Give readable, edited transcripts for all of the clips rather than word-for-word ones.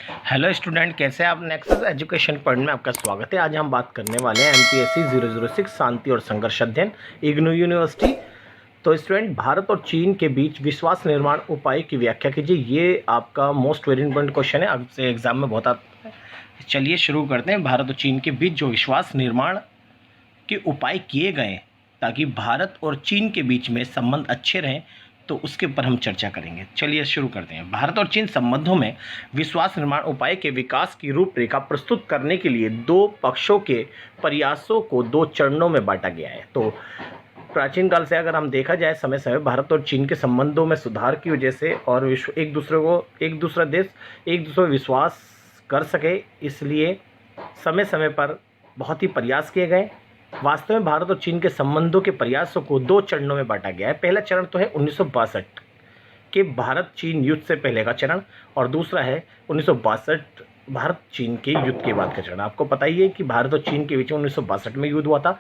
Hello student, कैसे हैं आप। नेक्सस एजुकेशन पॉइंट में आपका स्वागत है। आज हम बात करने वाले हैं एमपीएससी 006 शांति और संघर्ष अध्ययन इग्नू यूनिवर्सिटी। तो स्टूडेंट, भारत और चीन के बीच विश्वास निर्माण उपाय की व्याख्या कीजिए। ये आपका मोस्ट वेरी इंपॉर्टेंट क्वेश्चन है, आपसे एग्जाम में बहुत आता है। चलिए शुरू करते हैं। भारत और चीन के बीच जो विश्वास निर्माण के उपाय किए गए ताकि भारत और चीन के बीच में संबंध अच्छे रहें, तो उसके ऊपर हम चर्चा करेंगे। चलिए शुरू करते हैं। भारत और चीन संबंधों में विश्वास निर्माण उपाय के विकास की रूपरेखा प्रस्तुत करने के लिए दो पक्षों के प्रयासों को दो चरणों में बांटा गया है। तो प्राचीन काल से अगर हम देखा जाए, समय समय भारत और चीन के संबंधों में सुधार की वजह से और एक दूसरा देश एक दूसरे पर विश्वास कर सके, इसलिए समय समय पर बहुत ही प्रयास किए गए। वास्तव में भारत और चीन के संबंधों के प्रयासों को दो चरणों में बांटा गया है। पहला चरण तो है 1962 के भारत चीन युद्ध से पहले का चरण, और दूसरा है 1962 भारत चीन के युद्ध के बाद का चरण। आपको पता ही है कि भारत और चीन के बीच में 1962 में युद्ध हुआ था।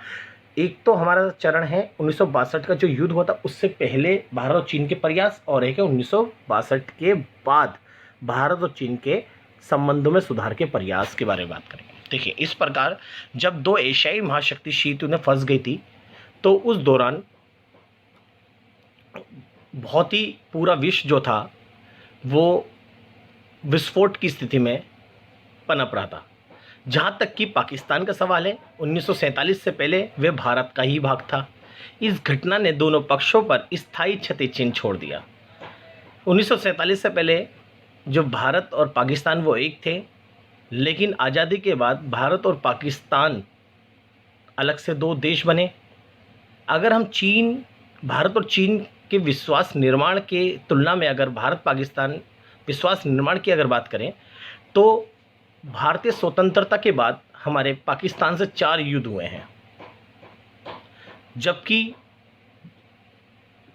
एक तो हमारा चरण है 1962 का जो युद्ध हुआ था उससे पहले भारत और चीन के प्रयास, और एक है 1962 के बाद भारत और चीन के संबंधों में सुधार के प्रयास के बारे में बात करेंगे। देखिए, इस प्रकार जब दो एशियाई महाशक्ति शीत में फंस गई थी, तो उस दौरान बहुत ही पूरा विश्व जो था वो विस्फोट की स्थिति में पनप रहा था। जहाँ तक कि पाकिस्तान का सवाल है, 1947 से पहले वे भारत का ही भाग था। इस घटना ने दोनों पक्षों पर स्थायी क्षति चिन्ह छोड़ दिया। 1947 से पहले जो भारत और पाकिस्तान वो एक थे, लेकिन आज़ादी के बाद भारत और पाकिस्तान अलग से दो देश बने। अगर हम भारत और चीन के विश्वास निर्माण के तुलना में अगर भारत पाकिस्तान विश्वास निर्माण की अगर बात करें, तो भारतीय स्वतंत्रता के बाद हमारे पाकिस्तान से 4 युद्ध हुए हैं, जबकि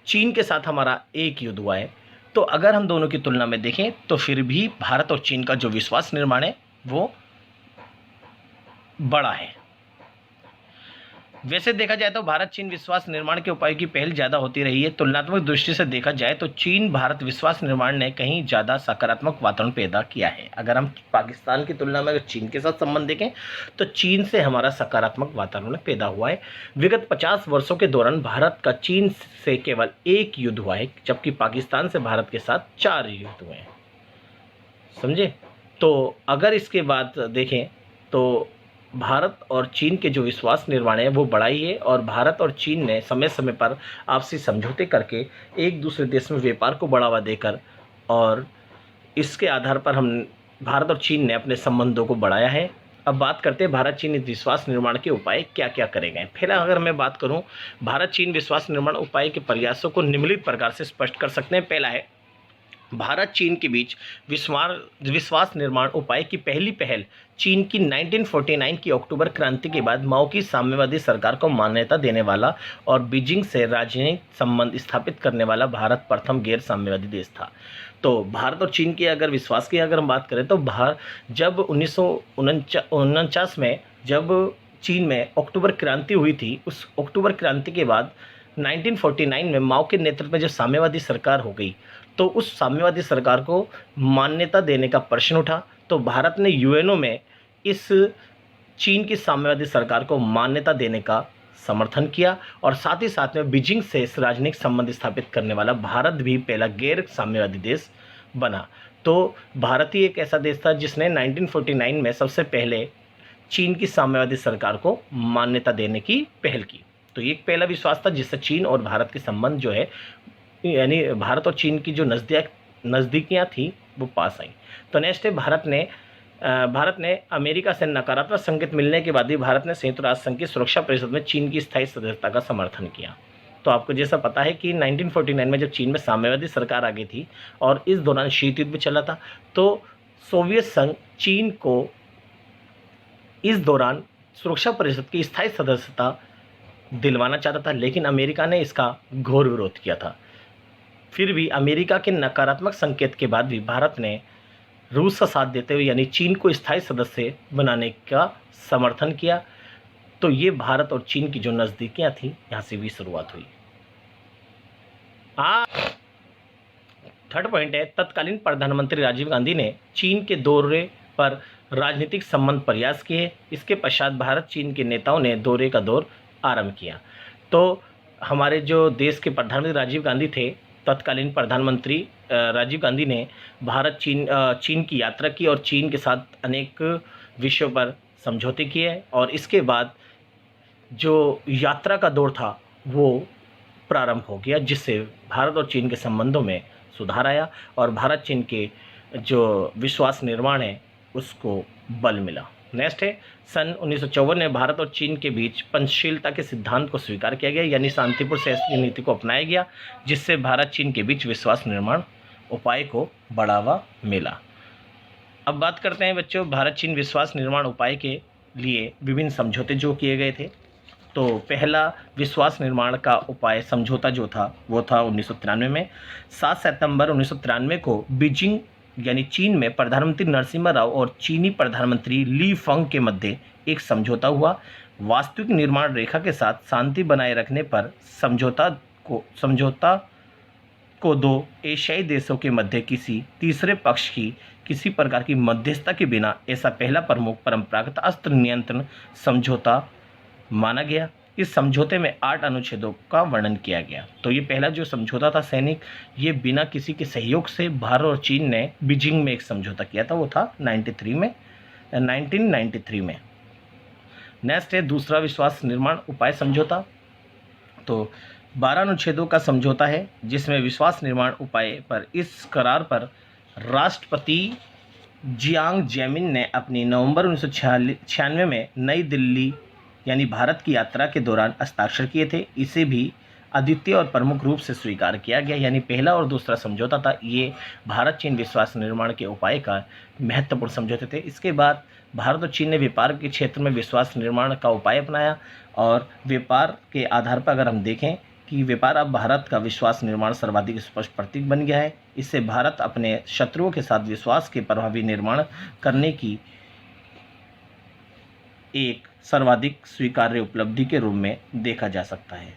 चीन के साथ हमारा एक युद्ध हुआ है। तो अगर हम दोनों की तुलना में देखें तो फिर भी भारत और चीन का जो विश्वास निर्माण है वो बड़ा है। वैसे देखा जाए तो भारत चीन विश्वास निर्माण के उपायों की पहल ज़्यादा होती रही है। तुलनात्मक दृष्टि से देखा जाए तो चीन भारत विश्वास निर्माण ने कहीं ज़्यादा सकारात्मक वातावरण पैदा किया है। अगर हम पाकिस्तान की तुलना में अगर चीन के साथ संबंध देखें तो चीन से हमारा सकारात्मक वातावरण पैदा हुआ है। विगत 50 वर्षों के दौरान भारत का चीन से केवल एक युद्ध हुआ है, जबकि पाकिस्तान से भारत के साथ 4 युद्ध हुए हैं। समझे? तो अगर इसके बाद देखें तो भारत और चीन के जो विश्वास निर्माण है वो बड़ा ही है, और भारत और चीन ने समय समय पर आपसी समझौते करके एक दूसरे देश में व्यापार को बढ़ावा देकर, और इसके आधार पर भारत और चीन ने अपने संबंधों को बढ़ाया है। अब बात करते हैं भारत चीन विश्वास निर्माण के उपाय क्या क्या करे गए। पहला अगर मैं बात करूं, भारत चीन विश्वास निर्माण उपाय के प्रयासों को निम्नलिखित प्रकार से स्पष्ट कर सकते हैं। पहला है, भारत चीन के बीच विश्वास निर्माण उपाय की पहली पहल चीन की 1949 की अक्टूबर क्रांति के बाद माओ की साम्यवादी सरकार को मान्यता देने वाला और बीजिंग से राजनीतिक संबंध स्थापित करने वाला भारत प्रथम गैर साम्यवादी देश था। तो भारत और चीन की अगर विश्वास की अगर हम बात करें तो जब 1949 में जब चीन में अक्टूबर क्रांति हुई थी, उस अक्टूबर क्रांति के बाद 1949 में माओ के नेतृत्व में जब साम्यवादी सरकार हो गई, तो उस साम्यवादी सरकार को मान्यता देने का प्रश्न उठा। तो भारत ने यूएनओ में इस चीन की साम्यवादी सरकार को मान्यता देने का समर्थन किया, और साथ ही साथ में बीजिंग से राजनीतिक संबंध स्थापित करने वाला भारत भी पहला गैर साम्यवादी देश बना। तो भारत ही एक ऐसा देश था जिसने 1949 में सबसे पहले चीन की साम्यवादी सरकार को मान्यता देने की पहल की। तो ये एक पहला विश्वास था जिससे चीन और भारत के संबंध जो है, यानी भारत और चीन की जो नज़दीकियाँ थी वो पास आई। तो नेक्स्ट है, भारत ने अमेरिका से नकारात्मक संकेत मिलने के बाद भी भारत ने संयुक्त राष्ट्र संघ की सुरक्षा परिषद में चीन की स्थायी सदस्यता का समर्थन किया। तो आपको जैसा पता है कि 1949 में जब चीन में साम्यवादी सरकार आ गई थी और इस दौरान शीत युद्ध भी चला था, तो सोवियत संघ चीन को इस दौरान सुरक्षा परिषद की स्थायी सदस्यता दिलवाना चाहता था, लेकिन अमेरिका ने इसका घोर विरोध किया था। फिर भी अमेरिका के नकारात्मक संकेत के बाद भी भारत ने रूस का साथ देते हुए यानी चीन को स्थायी सदस्य बनाने का समर्थन किया। तो ये भारत और चीन की जो नज़दीकियाँ थी, यहाँ से भी शुरुआत हुई। थर्ड पॉइंट है, तत्कालीन प्रधानमंत्री राजीव गांधी ने चीन के दौरे पर राजनीतिक संबंध प्रयास किए। इसके पश्चात भारत चीन के नेताओं ने दौरे का दौर आरंभ किया। तो हमारे जो देश के प्रधानमंत्री राजीव गांधी थे, तत्कालीन प्रधानमंत्री राजीव गांधी ने भारत चीन की यात्रा की और चीन के साथ अनेक विषयों पर समझौते किए और इसके बाद जो यात्रा का दौर था वो प्रारंभ हो गया, जिससे भारत और चीन के संबंधों में सुधार आया और भारत चीन के जो विश्वास निर्माण है उसको बल मिला। नेक्स्ट है, सन 1954 में भारत और चीन के बीच पंचशीलता के सिद्धांत को स्वीकार किया गया, यानी शांतिपूर्ण सहयोग नीति को अपनाया गया, जिससे भारत चीन के बीच विश्वास निर्माण उपाय को बढ़ावा मिला। अब बात करते हैं बच्चों, भारत चीन विश्वास निर्माण उपाय के लिए विभिन्न समझौते जो किए गए थे। तो पहला विश्वास निर्माण का उपाय समझौता जो था वो था 1993 में। 7 सितंबर 1993 को बीजिंग यानी चीन में प्रधानमंत्री नरसिम्हा राव और चीनी प्रधानमंत्री ली फंग के मध्य एक समझौता हुआ। वास्तविक निर्माण रेखा के साथ शांति बनाए रखने पर समझौता को दो एशियाई देशों के मध्य किसी तीसरे पक्ष की किसी प्रकार की मध्यस्थता के बिना ऐसा पहला प्रमुख परंपरागत अस्त्र नियंत्रण समझौता माना गया। इस समझौते में 8 अनुच्छेदों का वर्णन किया गया। तो ये पहला जो समझौता था सैनिक, ये बिना किसी के सहयोग से भारत और चीन ने बीजिंग में एक समझौता किया था, वो था 1993 में। नेक्स्ट है दूसरा विश्वास निर्माण उपाय समझौता। तो 12 अनुच्छेदों का समझौता है, जिसमें विश्वास निर्माण उपाय पर इस करार पर राष्ट्रपति जियांग जेमिन ने अपनी नवंबर 1996 में नई दिल्ली यानी भारत की यात्रा के दौरान हस्ताक्षर किए थे। इसे भी अद्वितीय और प्रमुख रूप से स्वीकार किया गया, यानी पहला और दूसरा समझौता था, ये भारत चीन विश्वास निर्माण के उपाय का महत्वपूर्ण समझौते थे। इसके बाद भारत और चीन ने व्यापार के क्षेत्र में विश्वास निर्माण का उपाय अपनाया और व्यापार के आधार पर अगर हम देखें कि व्यापार अब भारत का विश्वास निर्माण सर्वाधिक स्पष्ट प्रतीक बन गया है। इससे भारत अपने शत्रुओं के साथ विश्वास के प्रभावी निर्माण करने की एक सर्वाधिक स्वीकार्य उपलब्धि के रूप में देखा जा सकता है।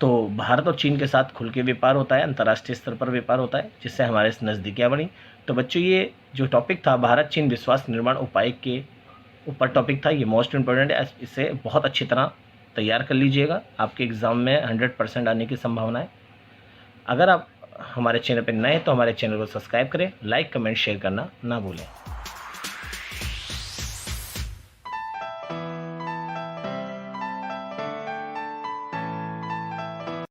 तो भारत और चीन के साथ खुल के व्यापार होता है, अंतर्राष्ट्रीय स्तर पर व्यापार होता है, जिससे हमारे नज़दीकियाँ बढ़ी। तो बच्चों ये जो टॉपिक था भारत चीन विश्वास निर्माण उपाय के ऊपर टॉपिक था, ये मोस्ट इम्पोर्टेंट है। इसे बहुत अच्छी तरह तैयार कर लीजिएगा, आपके एग्ज़ाम में 100% आने की संभावना है। अगर आप हमारे चैनल पर नए हैं तो हमारे चैनल को सब्सक्राइब करें, लाइक कमेंट शेयर करना ना भूलें।